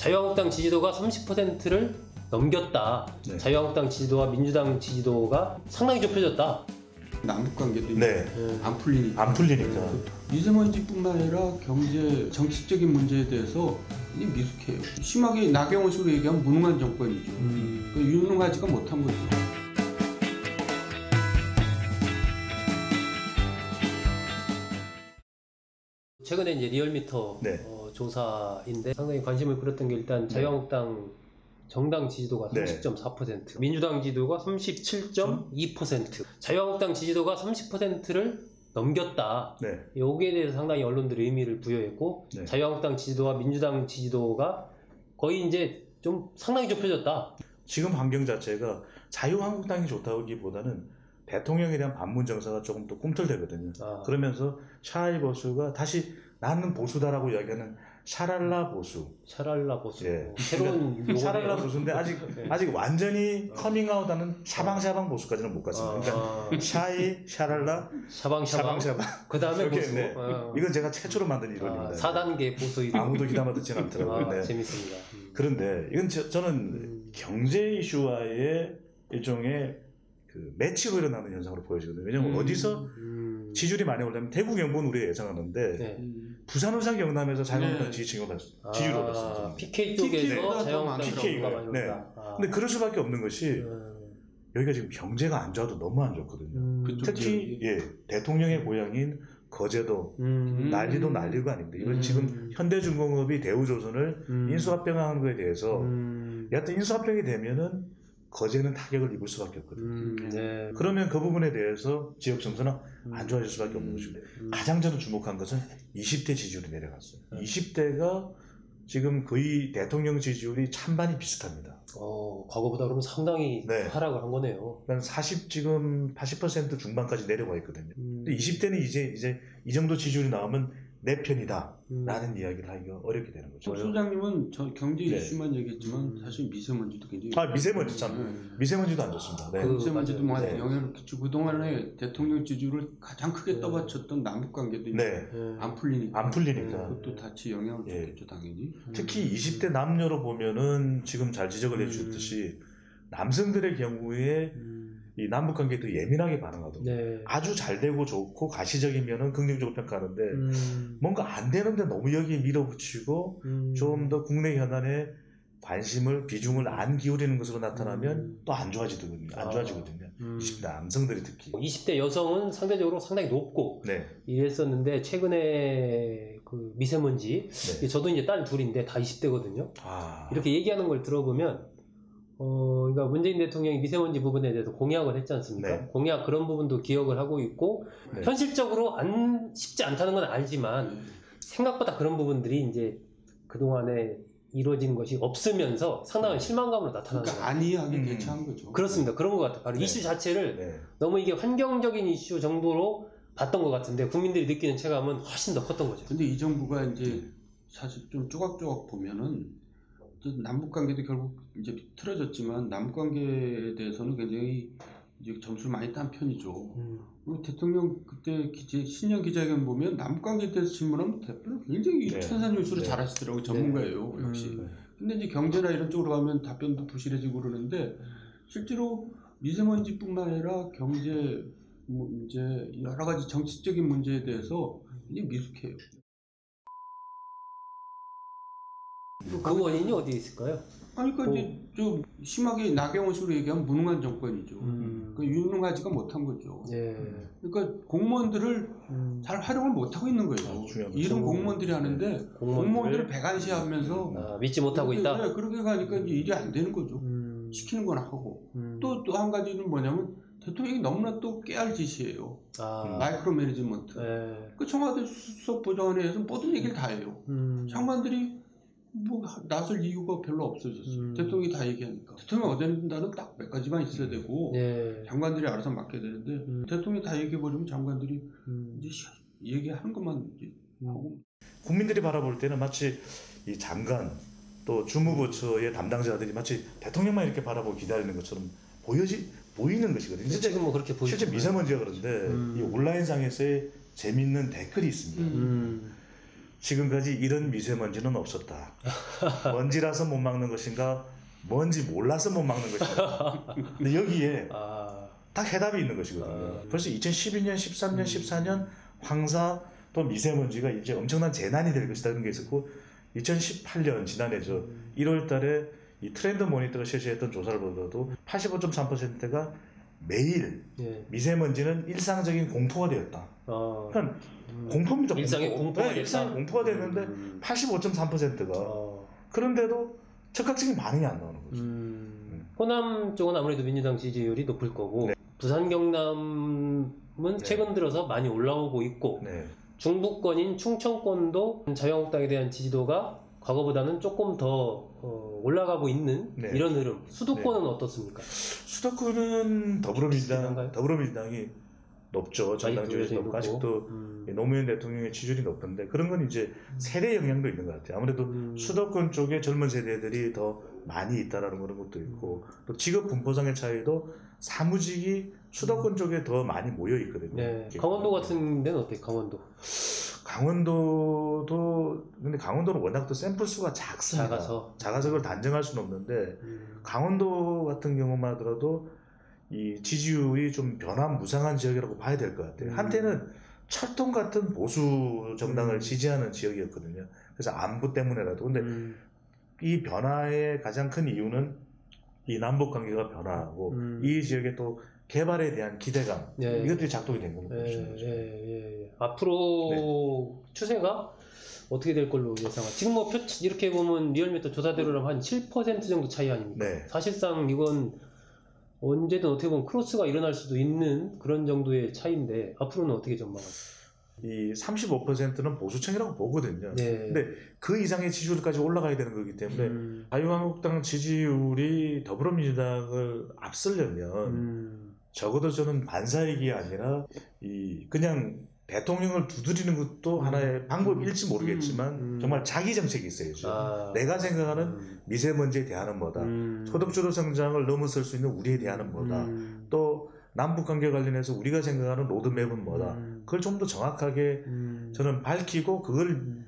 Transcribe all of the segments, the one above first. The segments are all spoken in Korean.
자유한국당 지지도가 30%를 넘겼다. 네. 자유한국당 지지도와 민주당 지지도가 상당히 좁혀졌다. 남북관계도 네. 안 풀리니까. 안 풀리니까. 미세먼지뿐만 아니라 경제, 정치적인 문제에 대해서 그냥 미숙해요. 심하게 나경원 씨로 얘기하면 무능한 정권이죠. 유능하지가 못한 거죠. 최근에 이제 리얼미터 네. 조사인데 상당히 관심을 끌었던 게 일단 자유한국당 정당 지지도가 네. 30.4%, 민주당 지지도가 37.2%, 자유한국당 지지도가 30%를 넘겼다. 네. 여기에 대해서 상당히 언론들이 의미를 부여했고, 네. 자유한국당 지지도와 민주당 지지도가 거의 이제 좀 상당히 좁혀졌다. 지금 환경 자체가 자유한국당이 좋다기보다는 대통령에 대한 반문 정서가 조금 더 꿈틀대거든요. 그러면서 샤이 보수가 다시 나는 보수다라고 이야기하는 샤랄라 보수. 샤랄라 보수. 예. 새로운 용어네요. 샤랄라 보수인데 아직 완전히 커밍아웃하는 샤방샤방 보수까지는 못 갔습니다. 그러니까 샤이, 샤랄라, 샤방샤방. 그 다음에 보수. 네. 이건 제가 최초로 만든 이론입니다. 4단계 보수 이론. 아무도 기담아 듣지는 않더라고요. 네. 재밌습니다. 그런데 이건 저는 경제 이슈와의 일종의 그 매치로 일어나는 현상으로 보여지거든요. 왜냐하면 어디서 지지율이 많이 올라면 대구 경북은 우리가 예상하는데 네. 부산 울산 경남에서 자유한국당 네. 지지율을 받습니다. PK 쪽에서 자유한국당 PK가 많이 네. 올라. 근데 그럴 수밖에 없는 것이 여기가 지금 경제가 안 좋아도 너무 안 좋거든요. 특히 대통령의 고향인 거제도 난리도 난리가 아닙니다. 이번 지금 현대중공업이 대우조선을 인수합병하는 거에 대해서 여하튼 인수합병이 되면은 거제는 타격을 입을 수밖에 없거든요. 네. 그러면 그 부분에 대해서 지역 정서는 안 좋아질 수밖에 없는 것입니다. 가장 저는 주목한 것은 20대 지지율이 내려갔어요. 20대가 지금 거의 대통령 지지율이 찬반이 비슷합니다. 과거보다 그러면 상당히 네. 하락을 한 거네요. 지금 80% 중반까지 내려가 있거든요. 근데 20대는 이제 이 정도 지지율이 나오면 내 편이다 라는 이야기를 하기가 어렵게 되는 거죠. 소장님은 저 경제 네. 이슈만 얘기했지만 사실 미세먼지도 굉장히 미세먼지 참 미세먼지도 안 좋습니다. 네. 미세먼지도 많이 네. 영향을 끼치고 그동안에 대통령 지지율을 가장 크게 떠받쳤던 남북관계도 네. 안 풀리니까 그것도 같이 영향을 줬겠죠 당연히. 특히 20대 남녀로 보면은 지금 잘 지적을 해주셨듯이 남성들의 경우에 이 남북관계에 더 예민하게 반응하더라고요. 네. 아주 잘 되고 좋고 가시적이면은 긍정적으로 평가하는데 뭔가 안 되는데 너무 여기에 밀어붙이고 좀 더 국내 현안에 관심을 비중을 안 기울이는 것으로 나타나면 또 안 좋아지거든요. 20대 남성들이 특히. 20대 여성은 상대적으로 상당히 높고 이랬었는데 최근에 그 미세먼지 저도 이제 딸 둘인데 다 20대거든요. 이렇게 얘기하는 걸 들어보면 그러니까 문재인 대통령이 미세먼지 부분에 대해서 공약을 했지 않습니까? 공약 그런 부분도 기억을 하고 있고 현실적으로 쉽지 않다는 건 알지만 생각보다 그런 부분들이 이제 그동안에 이루어진 것이 없으면서 상당한 실망감으로 나타나는 그러니까 안이하게 대처한 거죠. 그렇습니다. 그런 것 같아요. 바로 이슈 자체를 너무 이게 환경적인 이슈 정도로 봤던 것 같은데 국민들이 느끼는 체감은 훨씬 더 컸던 거죠. 근데 이 정부가 이제 사실 좀 조각조각 보면은 남북관계도 결국 이제 틀어졌지만 남북관계에 대해서는 굉장히 이제 점수를 많이 딴 편이죠. 그리고 대통령 그때 신년 기자회견 보면 남북관계에 대해서 질문하면 대표는 굉장히 천산유수로 잘하시더라고요. 전문가예요, 역시. 근데 이제 경제나 이런 쪽으로 가면 답변도 부실해지고 그러는데 실제로 미세먼지뿐만 아니라 경제 문제, 여러 가지 정치적인 문제에 대해서 굉장히 미숙해요. 그 원인이 어디에 있을까요? 그러니까 이제 좀 심하게 나경원 씨로 얘기하면 무능한 정권이죠. 그러니까 유능하지가 못한 거죠. 그러니까 공무원들을 잘 활용을 못하고 있는 거예요. 일은 공무원들이 하는데 공무원들을 배관시하면서 믿지 못하고 있다. 그렇게 가니까 이제 일이 안 되는 거죠. 시키는 건 하고 또 한 가지는 뭐냐면 대통령이 너무나 또 깨알 짓이에요. 마이크로 매니지먼트. 그 청와대 수석 보좌관회에서 모든 얘기를 다 해요. 장관들이 뭐 나설 이유가 별로 없어졌어요. 대통령이 다 얘기하니까. 대통령 어젠다는 딱 몇 가지만 있어야 되고 장관들이 알아서 맡겨야 되는데 대통령이 다 얘기해버리면 장관들이 이제 얘기하는 것만 이제 하고. 국민들이 바라볼 때는 마치 이 장관 또 주무부처의 담당자들이 마치 대통령만 이렇게 바라보고 기다리는 것처럼 보이는 것이거든요. 지금 뭐 그렇게 보이죠. 실제 미세먼지가 그런데 이 온라인상에서의 재밌는 댓글이 있습니다. 지금까지 이런 미세먼지는 없었다. 먼지라서 못 막는 것인가, 뭔지 몰라서 못 막는 것인가. 근데 여기에 딱 해답이 있는 것이거든요. 벌써 2012년, 13년, 14년 황사 또 미세먼지가 이제 엄청난 재난이 될 것이다 그런 게 있었고 2018년 지난해 1월 달에 이 트렌드 모니터가 실시했던 조사를 보더라도 85.3%가 매일 미세먼지는 일상적인 공포가 되었다. 그러니까 공포입니다. 일상의 공포가 됐다. 일상의 공포가 됐는데 85.3%가 그런데도 적극적인 반응이 안 나오는 거죠. 호남 쪽은 아무래도 민주당 지지율이 높을 거고 부산 경남은 최근 들어서 많이 올라오고 있고 중부권인 충청권도 자유한국당에 대한 지지도가 과거보다는 조금 더 올라가고 있는 이런 흐름. 수도권은 어떻습니까? 수도권은 더불어민주당이 높죠. 정당 지지율이 높고 아직도 노무현 대통령의 지지율이 높은데 그런 건 이제 세대 영향도 있는 것 같아요. 아무래도 수도권 쪽에 젊은 세대들이 더 많이 있다라는 그런 것도 있고 또 직업 분포상의 차이도 사무직이 수도권 쪽에 더 많이 모여 있거든요. 강원도 같은 데는 어때요? 강원도도 근데 강원도는 워낙 또 샘플 수가 작습니다. 작아서 그걸 단정할 수는 없는데 강원도 같은 경우만 하더라도 이 지지율이 좀 변화무쌍한 지역이라고 봐야 될 것 같아요. 한때는 철통 같은 보수 정당을 지지하는 지역이었거든요. 그래서 안보 때문에라도. 근데 이 변화의 가장 큰 이유는 이 남북 관계가 변화하고 이 지역의 또 개발에 대한 기대감 이것들이 작동이 된 겁니다. 앞으로 추세가 어떻게 될 걸로 예상하? 지금 뭐 이렇게 보면 리얼미터 조사대로라면 한 7% 정도 차이 아닙니까? 사실상 이건 언제든 어떻게 보면 크로스가 일어날 수도 있는 그런 정도의 차이인데 앞으로는 어떻게 전망하세요? 이 35%는 보수층이라고 보거든요. 근데 그 이상의 지지율까지 올라가야 되는 거기 때문에 자유한국당 지지율이 더불어민주당을 앞서려면 적어도 저는 반사이기 아니라 그냥 대통령을 두드리는 것도 하나의 방법일지 모르겠지만 정말 자기 정책이 있어야죠. 내가 생각하는 미세먼지에 대한은 뭐다. 소득주도 성장을 넘어설 수 있는 우리에 대한은 뭐다. 또 남북관계 관련해서 우리가 생각하는 로드맵은 뭐다. 그걸 좀 더 정확하게 저는 밝히고 그걸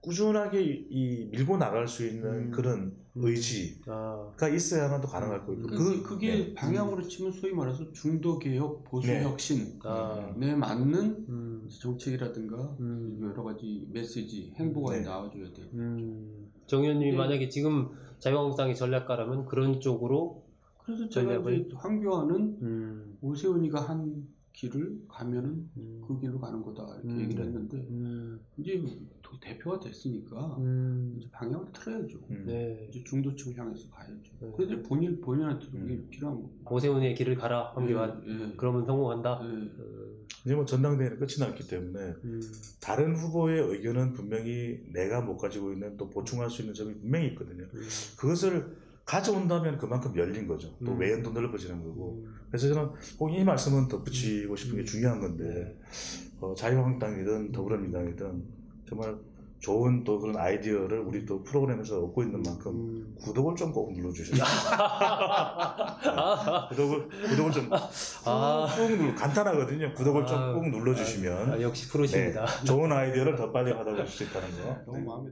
꾸준하게 밀고 나갈 수 있는 그런 의지가 있어야만 또 가능할 거고. 그게 방향으로 치면 소위 말해서 중도개혁, 보수혁신에 맞는 정책이라든가 여러 가지 메시지, 행보가 나와줘야 돼요. 정 의원님이 만약에 지금 자유한국당의 전략가라면 그런 쪽으로 그래서 제가 이제 황교안은 오세훈이가 한 길을 가면은 그 길로 가는 거다 이렇게 얘기를 했는데 이제 대표가 됐으니까 이제 방향을 틀어야죠. 이제 중도층을 향해서 가야죠. 그래서 본인한테도 그게 필요한 거고. 오세훈의 길을 가라 황교안. 그러면 성공한다. 이제 뭐 전당대회는 끝이 났기 때문에 다른 후보의 의견은 분명히 내가 못 가지고 있는 또 보충할 수 있는 점이 분명히 있거든요. 그것을 가져온다면 그만큼 열린 거죠. 또 외연도 넓어지는 거고. 그래서 저는 꼭 이 말씀은 덧붙이고 싶은 게 중요한 건데 자유한국당이든 더불어민주당이든 정말 좋은 또 그런 아이디어를 우리 또 프로그램에서 얻고 있는 만큼 구독을 좀 꼭 눌러주시죠. 구독을 좀 꾹 눌러 간단하거든요. 구독을 좀 꼭 눌러주시면 역시 프로십니다. 좋은 아이디어를 더 빨리 받아볼 수 있다는 거. 너무 마음에